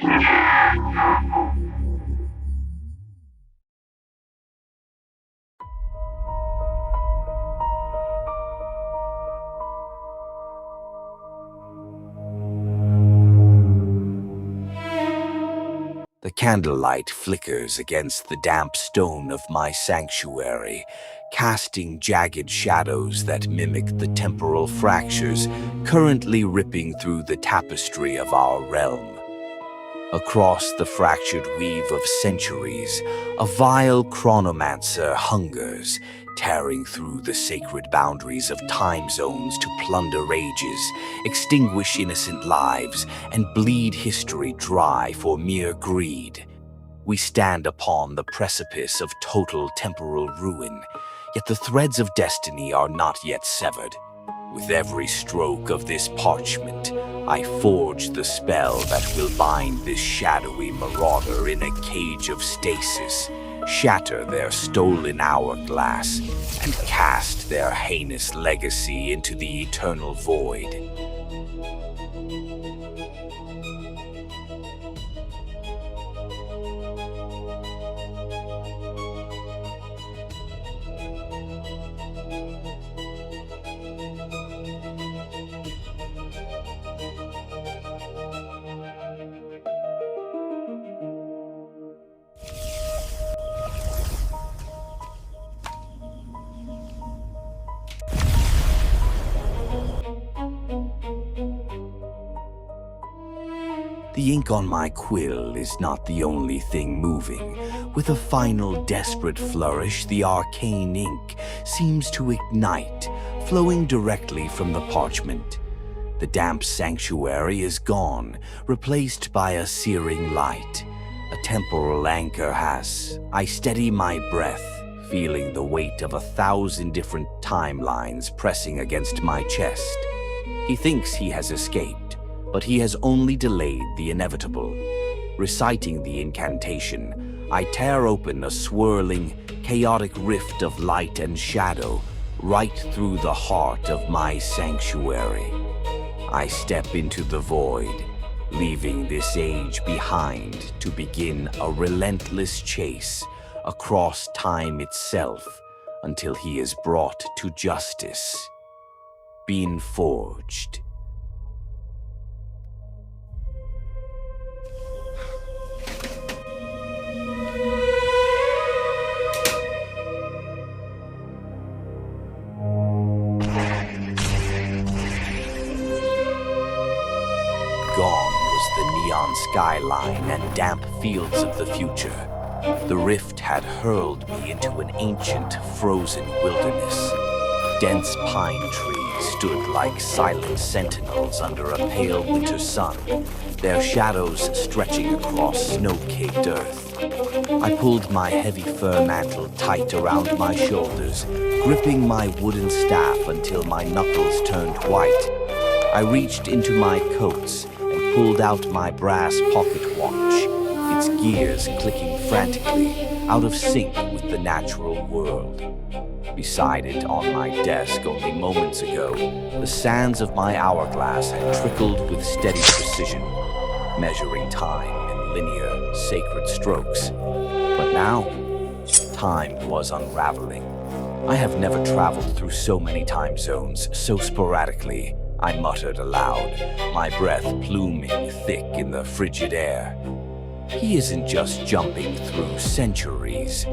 The candlelight flickers against the damp stone of my sanctuary, casting jagged shadows that mimic the temporal fractures currently ripping through the tapestry of our realm. Across the fractured weave of centuries, a vile chronomancer hungers, tearing through the sacred boundaries of time zones to plunder ages, extinguish innocent lives, and bleed history dry for mere greed. We stand upon the precipice of total temporal ruin, yet the threads of destiny are not yet severed. With every stroke of this parchment, I forge the spell that will bind this shadowy marauder in a cage of stasis, shatter their stolen hourglass, and cast their heinous legacy into the eternal void. The ink on my quill is not the only thing moving. With a final desperate flourish, the arcane ink seems to ignite, flowing directly from the parchment. The damp sanctuary is gone, replaced by a searing light. A temporal anchor has. I steady my breath, feeling the weight of 1,000 different timelines pressing against my chest. He thinks he has escaped, but he has only delayed the inevitable. Reciting the incantation, I tear open a swirling, chaotic rift of light and shadow right through the heart of my sanctuary. I step into the void, leaving this age behind to begin a relentless chase across time itself until he is brought to justice, being forged. Gone was the neon skyline and damp fields of the future. The rift had hurled me into an ancient, frozen wilderness. Dense pine trees stood like silent sentinels under a pale winter sun, their shadows stretching across snow-caked earth. I pulled my heavy fur mantle tight around my shoulders, gripping my wooden staff until my knuckles turned white. I reached into my coats and pulled out my brass pocket watch, its gears clicking frantically, out of sync with the natural world. Beside it on my desk only moments ago, the sands of my hourglass had trickled with steady precision, measuring time in linear, sacred strokes. But now, time was unraveling. I have never traveled through so many time zones so sporadically, I muttered aloud, my breath pluming thick in the frigid air. He isn't just jumping through centuries.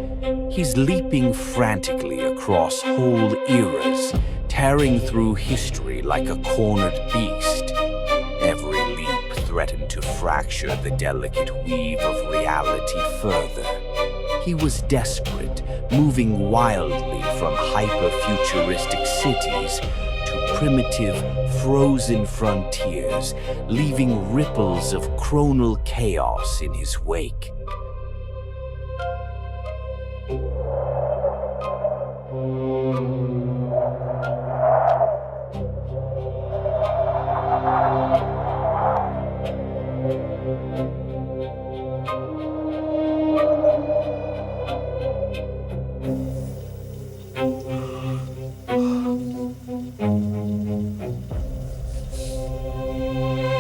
He's leaping frantically across whole eras, tearing through history like a cornered beast. Every leap threatened to fracture the delicate weave of reality further. He was desperate, moving wildly from hyper-futuristic cities to primitive, frozen frontiers, leaving ripples of chronal chaos in his wake.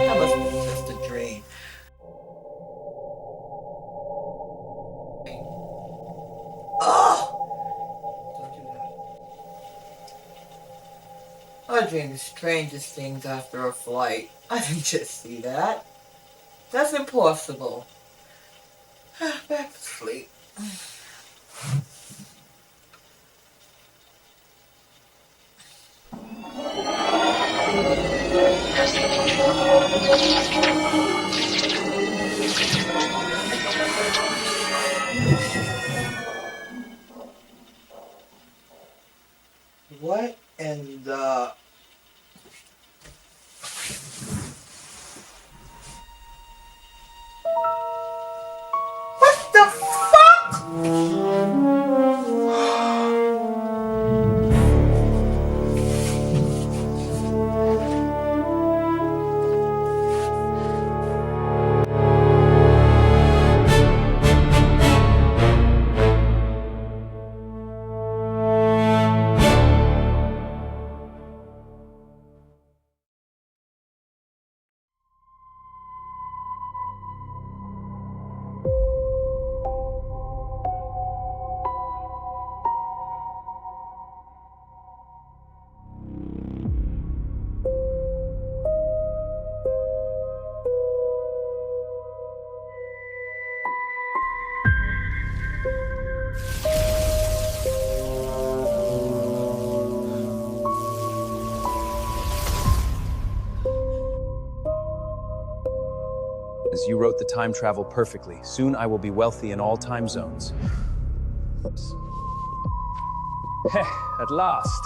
That must be just a dream. imagining the strangest things after a flight. I didn't just see that. That's impossible. Back to sleep. What in the... What the fuck? As you wrote the time travel perfectly. Soon I will be wealthy in all time zones. Heh, at last.